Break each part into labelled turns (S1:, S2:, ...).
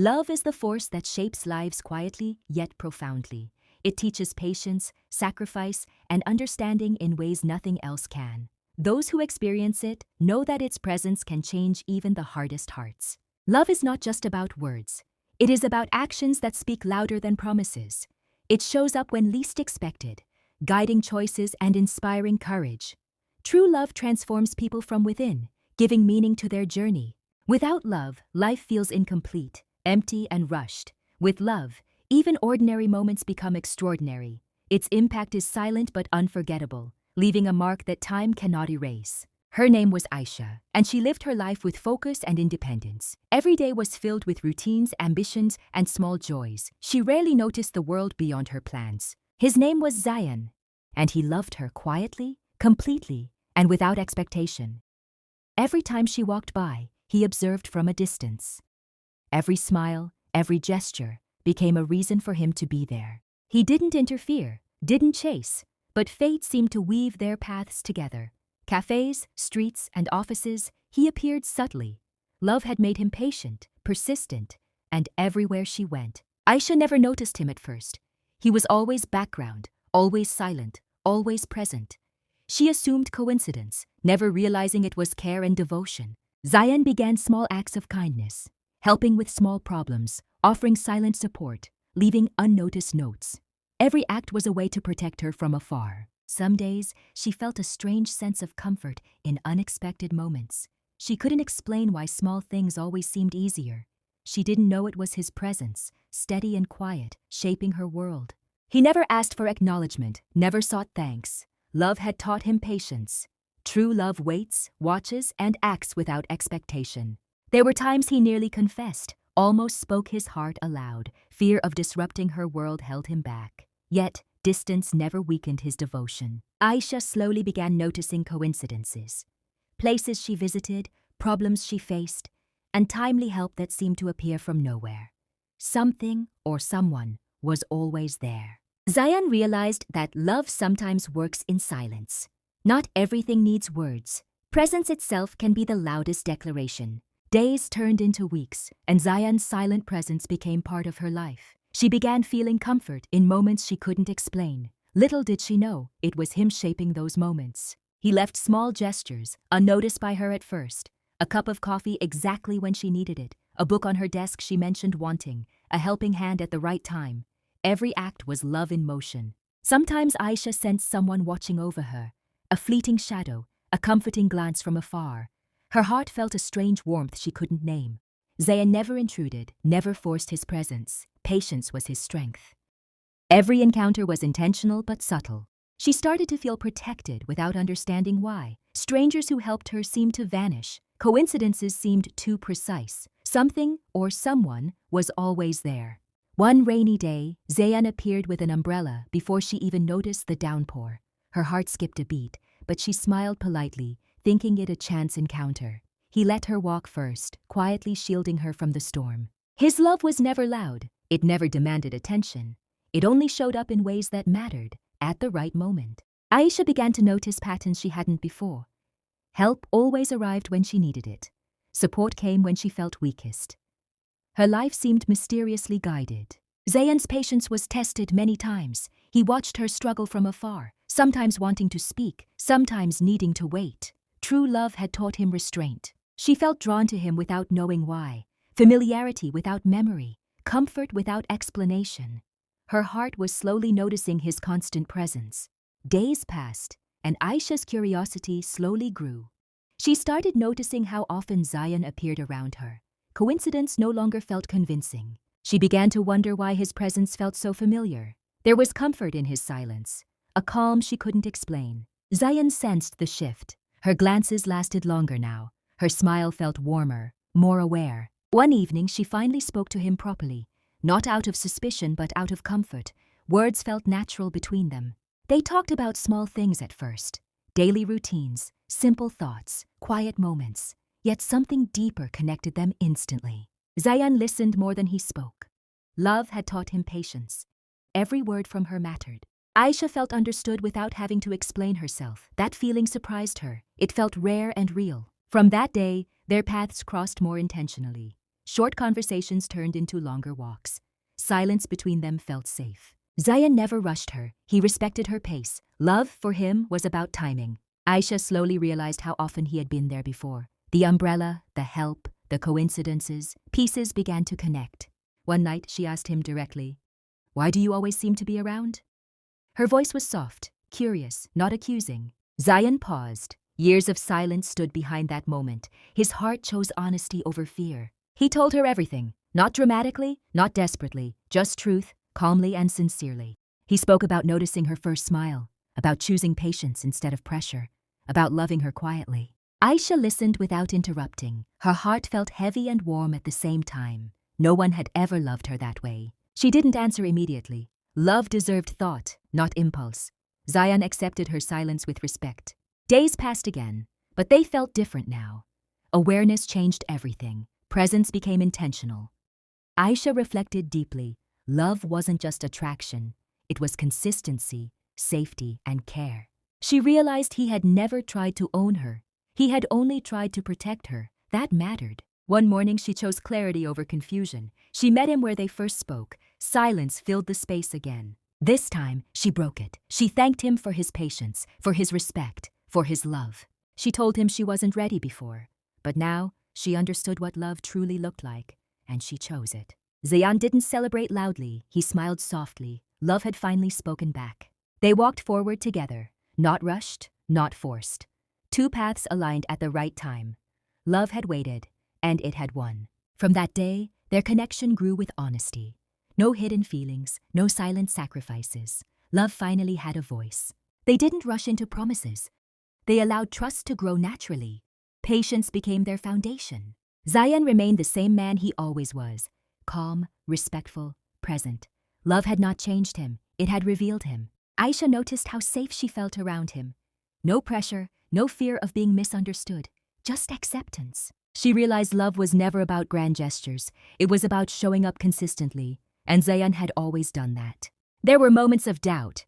S1: Love is the force that shapes lives quietly yet profoundly. It teaches patience, sacrifice, and understanding in ways nothing else can. Those who experience it know that its presence can change even the hardest hearts. Love is not just about words. It is about actions that speak louder than promises. It shows up when least expected, guiding choices and inspiring courage. True love transforms people from within, giving meaning to their journey. Without love, life feels incomplete, empty, and rushed. With love, even ordinary moments become extraordinary. Its impact is silent but unforgettable, leaving a mark that time cannot erase. Her name was Aisha, and she lived her life with focus and independence. Every day was filled with routines, ambitions, and small joys. She rarely noticed the world beyond her plans. His name was Zayan, and he loved her quietly, completely, and without expectation. Every time she walked by, he observed from a distance. Every smile, every gesture became a reason for him to be there. He didn't interfere, didn't chase, but fate seemed to weave their paths together. Cafes, streets, and offices, he appeared subtly. Love had made him patient, persistent, and everywhere she went. Aisha never noticed him at first. He was always background, always silent, always present. She assumed coincidence, never realizing it was care and devotion. Zayan began small acts of kindness, helping with small problems, offering silent support, leaving unnoticed notes. Every act was a way to protect her from afar. Some days, she felt a strange sense of comfort in unexpected moments. She couldn't explain why small things always seemed easier. She didn't know it was his presence, steady and quiet, shaping her world. He never asked for acknowledgement, never sought thanks. Love had taught him patience. True love waits, watches, and acts without expectation. There were times he nearly confessed, almost spoke his heart aloud. Fear of disrupting her world held him back. Yet, distance never weakened his devotion. Aisha slowly began noticing coincidences. Places she visited, problems she faced, and timely help that seemed to appear from nowhere. Something or someone was always there. Zayan realized that love sometimes works in silence. Not everything needs words. Presence itself can be the loudest declaration. Days turned into weeks, and Zayan's silent presence became part of her life. She began feeling comfort in moments she couldn't explain. Little did she know, it was him shaping those moments. He left small gestures, unnoticed by her at first. A cup of coffee exactly when she needed it, a book on her desk she mentioned wanting, a helping hand at the right time. Every act was love in motion. Sometimes Aisha sensed someone watching over her, a fleeting shadow, a comforting glance from afar. Her heart felt a strange warmth she couldn't name. Zayan never intruded, never forced his presence. Patience was his strength. Every encounter was intentional but subtle. She started to feel protected without understanding why. Strangers who helped her seemed to vanish. Coincidences seemed too precise. Something or someone was always there. One rainy day, Zayan appeared with an umbrella before she even noticed the downpour. Her heart skipped a beat, but she smiled politely, thinking it a chance encounter. He let her walk first, quietly shielding her from the storm. His love was never loud. It never demanded attention. It only showed up in ways that mattered, at the right moment. Aisha began to notice patterns she hadn't before. Help always arrived when she needed it. Support came when she felt weakest. Her life seemed mysteriously guided. Zayan's patience was tested many times. He watched her struggle from afar, sometimes wanting to speak, sometimes needing to wait. True love had taught him restraint. She felt drawn to him without knowing why, familiarity without memory, comfort without explanation. Her heart was slowly noticing his constant presence. Days passed, and Aisha's curiosity slowly grew. She started noticing how often Zayan appeared around her. Coincidence no longer felt convincing. She began to wonder why his presence felt so familiar. There was comfort in his silence, a calm she couldn't explain. Zayan sensed the shift. Her glances lasted longer now. Her smile felt warmer, more aware. One evening she finally spoke to him properly, not out of suspicion but out of comfort. Words felt natural between them. They talked about small things at first, daily routines, simple thoughts, quiet moments, yet something deeper connected them instantly. Zayan listened more than he spoke. Love had taught him patience. Every word from her mattered. Aisha felt understood without having to explain herself. That feeling surprised her. It felt rare and real. From that day, their paths crossed more intentionally. Short conversations turned into longer walks. Silence between them felt safe. Zayan never rushed her. He respected her pace. Love, for him, was about timing. Aisha slowly realized how often he had been there before. The umbrella, the help, the coincidences, pieces began to connect. One night, she asked him directly, "Why do you always seem to be around?" Her voice was soft, curious, not accusing. Zayan paused. Years of silence stood behind that moment. His heart chose honesty over fear. He told her everything, not dramatically, not desperately, just truth, calmly and sincerely. He spoke about noticing her first smile, about choosing patience instead of pressure, about loving her quietly. Aisha listened without interrupting. Her heart felt heavy and warm at the same time. No one had ever loved her that way. She didn't answer immediately. Love deserved thought, not impulse. Zayan accepted her silence with respect. Days passed again, but they felt different now. Awareness changed everything. Presence became intentional. Aisha reflected deeply. Love wasn't just attraction. It was consistency, safety, and care. She realized he had never tried to own her. He had only tried to protect her. That mattered. One morning, she chose clarity over confusion. She met him where they first spoke. Silence filled the space again. This time, she broke it. She thanked him for his patience, for his respect, for his love. She told him she wasn't ready before, but now she understood what love truly looked like, and she chose it. Zayan didn't celebrate loudly. He smiled softly. Love had finally spoken back. They walked forward together, not rushed, not forced. Two paths aligned at the right time. Love had waited, and it had won. From that day, their connection grew with honesty. No hidden feelings, no silent sacrifices. Love finally had a voice. They didn't rush into promises. They allowed trust to grow naturally. Patience became their foundation. Zayan remained the same man he always was, calm, respectful, present. Love had not changed him. It had revealed him. Aisha noticed how safe she felt around him. No pressure, no fear of being misunderstood, just acceptance. She realized love was never about grand gestures. It was about showing up consistently, and Zayan had always done that. There were moments of doubt.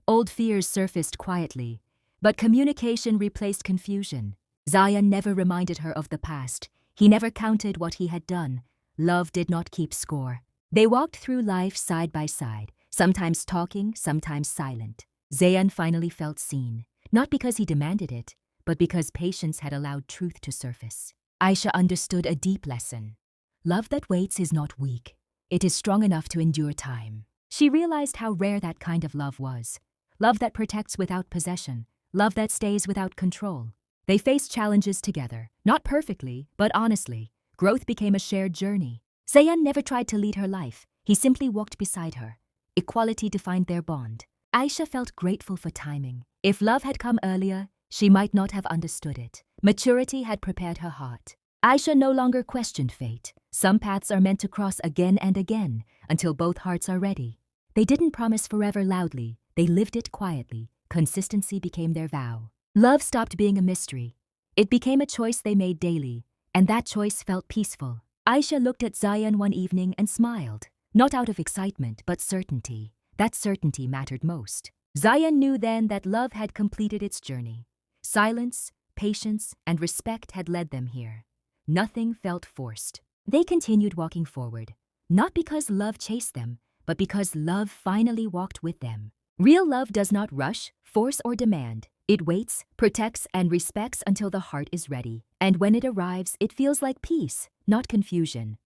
S1: Old fears surfaced quietly, but communication replaced confusion. Zayan never reminded her of the past. He never counted what he had done. Love did not keep score. They walked through life side by side, sometimes talking, sometimes silent. Zayan finally felt seen, not because he demanded it, but because patience had allowed truth to surface. Aisha understood a deep lesson. Love that waits is not weak. It is strong enough to endure time. She realized how rare that kind of love was. Love that protects without possession. Love that stays without control. They faced challenges together, not perfectly, but honestly. Growth became a shared journey. Zayan never tried to lead her life. He simply walked beside her. Equality defined their bond. Aisha felt grateful for timing. If love had come earlier, she might not have understood it. Maturity had prepared her heart. Aisha no longer questioned fate. Some paths are meant to cross again and again until both hearts are ready. They didn't promise forever loudly. They lived it quietly. Consistency became their vow. Love stopped being a mystery. It became a choice they made daily, and that choice felt peaceful. Aisha looked at Zayan one evening and smiled, not out of excitement, but certainty. That certainty mattered most. Zayan knew then that love had completed its journey. Silence, patience, and respect had led them here. Nothing felt forced. They continued walking forward, not because love chased them, but because love finally walked with them. Real love does not rush, force, or demand. It waits, protects, and respects until the heart is ready. And when it arrives, it feels like peace, not confusion.